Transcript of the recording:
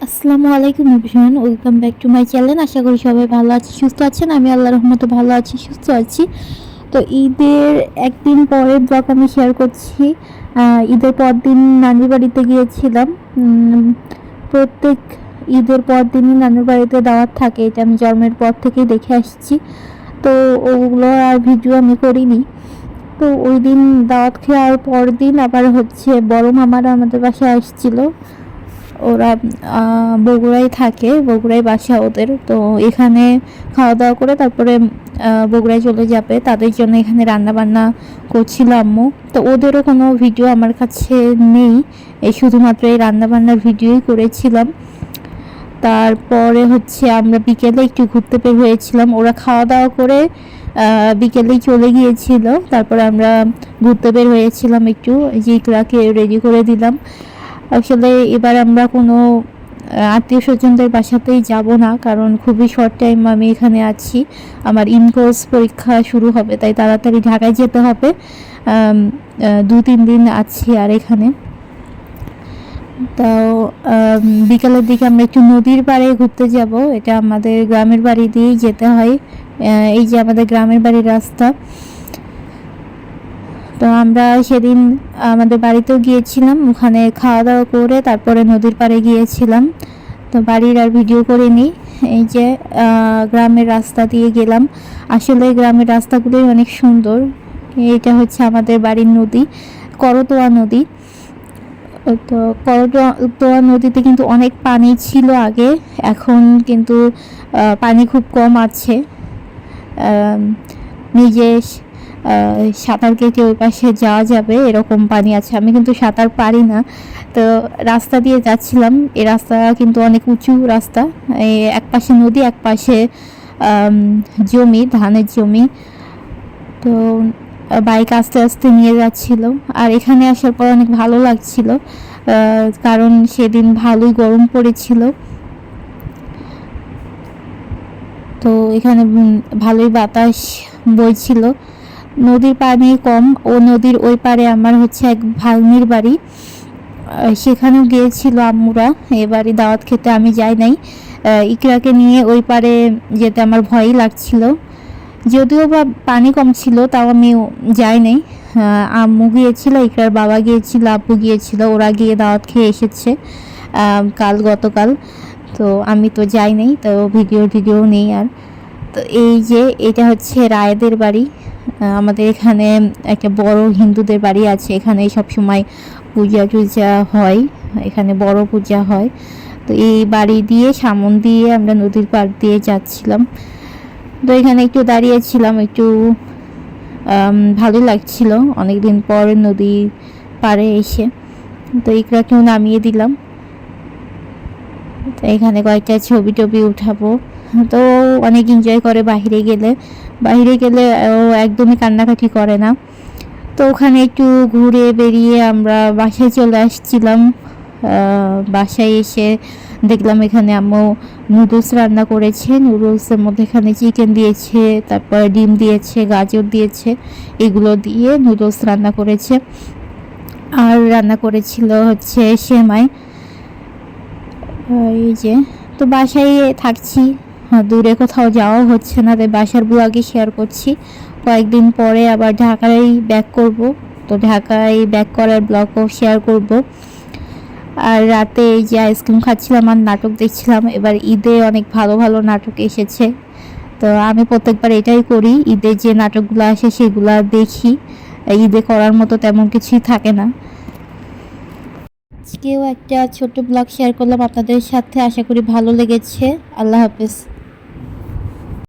আসসালামু আলাইকুম everyone, welcome back to my channel. আশা করি সবাই ভালো আছে, সুস্থ আছেন। আমি আল্লাহর রহমতে ভালো আছি, সুস্থ আছি। তো ঈদের একদিন পরের ব্লগ আমি শেয়ার করছি। ঈদের পর দিন নানির বাড়িতে গিয়েছিলাম। প্রত্যেক ঈদের পর দিনই নানুর বাড়িতে দাওয়াত থাকে, এটা আমি জন্মের পর থেকেই দেখে আসছি। তো ওগুলো আর ভিডিও আমি করিনি। তো ওই দিন দাওয়াত খেয়ে পর দিন আবার বড় মামারা আমাদের বাসায় আসছিল। ওরা বগুড়ায় থাকে, বগুড়ায় বাসা ওদের। তো এখানে খাওয়া দাওয়া করে তারপরে বগুড়ায় চলে যাবে, তাদের জন্য এখানে রান্না বান্না করছিল আম্মু। তো ওদেরও কোনো ভিডিও আমার কাছে নেই, এই শুধুমাত্র এই রান্না বান্নার ভিডিওই করেছিলাম। তারপরে আমরা বিকেলে একটু ঘুরতে বের হয়েছিলাম। ওরা খাওয়া দাওয়া করে বিকেলেই চলে গিয়েছিল, তারপরে আমরা ঘুরতে বের হয়েছিলাম একটু। জিকরাকে রেডি করে দিলাম। আসলে এবার আমরা কোনো আত্মীয় স্বজনদের বাসাতেই যাব না, কারণ খুবই শর্ট টাইম আমি এখানে আছি। আমার ইনকোর্স পরীক্ষা শুরু হবে, তাই তাড়াতাড়ি ঢাকায় যেতে হবে। 2-3 দিন আছি আর এখানে। তাও বিকালের দিকে আমরা একটু নদীর পাড়ে ঘুরতে যাব। এটা আমাদের গ্রামের বাড়ি দিয়েই যেতে হয়। এই যে আমাদের গ্রামের বাড়ির রাস্তা। তো আমরা সেদিন আমাদের বাড়িতেও গিয়েছিলাম, ওখানে খাওয়া দাওয়া করে তারপরে নদীর পাড়ে গিয়েছিলাম। তো বাড়ির আর ভিডিও করিনি। এই যে গ্রামের রাস্তা দিয়ে গেলাম। আসলে গ্রামের রাস্তাগুলোই অনেক সুন্দর। এটা আমাদের বাড়ির নদী, করতোয়া নদী। তো করতোয়া নদীতে কিন্তু অনেক পানি ছিল আগে, এখন কিন্তু পানি খুব কম আছে। নিজে সাঁতার কেটে ওই পাশে যাওয়া যাবে এরকম পানি আছে। আমি কিন্তু সাঁতার পারি না। তো রাস্তা দিয়ে যাচ্ছিলাম, এই রাস্তা কিন্তু অনেক উঁচু রাস্তা। এক পাশে নদী, এক পাশে জমি, ধানের জমি। তো বাইক আস্তে আস্তে নিয়ে যাচ্ছিল। আর এখানে আসার পর অনেক ভালো লাগছিল, কারণ সেদিন ভালোই গরম পড়েছিল। তো এখানে ভালোই বাতাস বইছিল। নদীর পানি কম, ও নদীর ওই পারে আমার এক ভাগ্নির বাড়ি, সেখানেও গিয়েছিল আম্মুরা। এবারই দাওয়াত খেতে আমি যাই নাই। ইকরাকে নিয়ে ওই পারে যেতে আমার ভয়ই লাগছিল, যদিও বা পানি কম ছিল, তাও আমি যাই নাই। আম্মু গিয়েছিল, ইকরার বাবা গিয়েছিল, আব্বু গিয়েছিল। ওরা গিয়ে দাওয়াত খেয়ে এসেছে গতকাল। তো আমি তো যাই নাই, তো ভিডিও নেই আর। তো এই যে এটা রায়েদের বাড়ি। আমাদের এখানে একটা বড় হিন্দুদের বাড়ি আছে, এখানে সব সময় পূজা টুজা হয়, এখানে বড় পূজা হয়। তো এই বাড়ি দিয়ে সামন দিয়ে আমরা নদীর পাড় দিয়ে যাচ্ছিলাম। তো এখানে একটু দাঁড়িয়েছিলাম, একটু ভালোই লাগছিল অনেকদিন পর নদী পাড়ে এসে। তো ইকরাকেও নামিয়ে দিলাম। তো এখানে কয়েকটা ছবি টবি উঠাবো। তো অনেক এনজয় করে বাইরে গেলে ও একদমই কান্নাকাটি করে না। তো ওখানে একটু ঘুরে বেরিয়ে আমরা বাসায় চলে আসছিলাম। বাসায় এসে দেখলাম এখানে আম্মু নুডলস রান্না করেছে। নুডলসের মধ্যে এখানে চিকেন দিয়েছে, তারপর ডিম দিয়েছে, গাজর দিয়েছে, এগুলো দিয়ে নুডলস রান্না করেছে। আর রান্না করেছিল সেমাই। এই যে, তো বাসায় থাকছি, দূরে কোথাও যাওয়া হচ্ছে না, তাই বাসার ব্লগই শেয়ার করছি। কয়েকদিন পরে আবার ঢাকায় ব্যাক করব, তো ঢাকায় ব্যাক করার ব্লগও শেয়ার করব। আর রাতে এই যে আইসক্রিম খাচ্ছিলাম আর নাটক দেখছিলাম। এবার ঈদে অনেক ভালো ভালো নাটক এসেছে, তো আমি প্রত্যেকবার এটাই করি, ঈদে যে নাটকগুলো আসে সেগুলো দেখি। ঈদে করার মতো তেমন কিছুই থাকে না। আজকেও একটা ছোট্ট ব্লগ শেয়ার করলাম আপনাদের সাথে, আশা করি ভালো লেগেছে। আল্লাহ হাফেজ।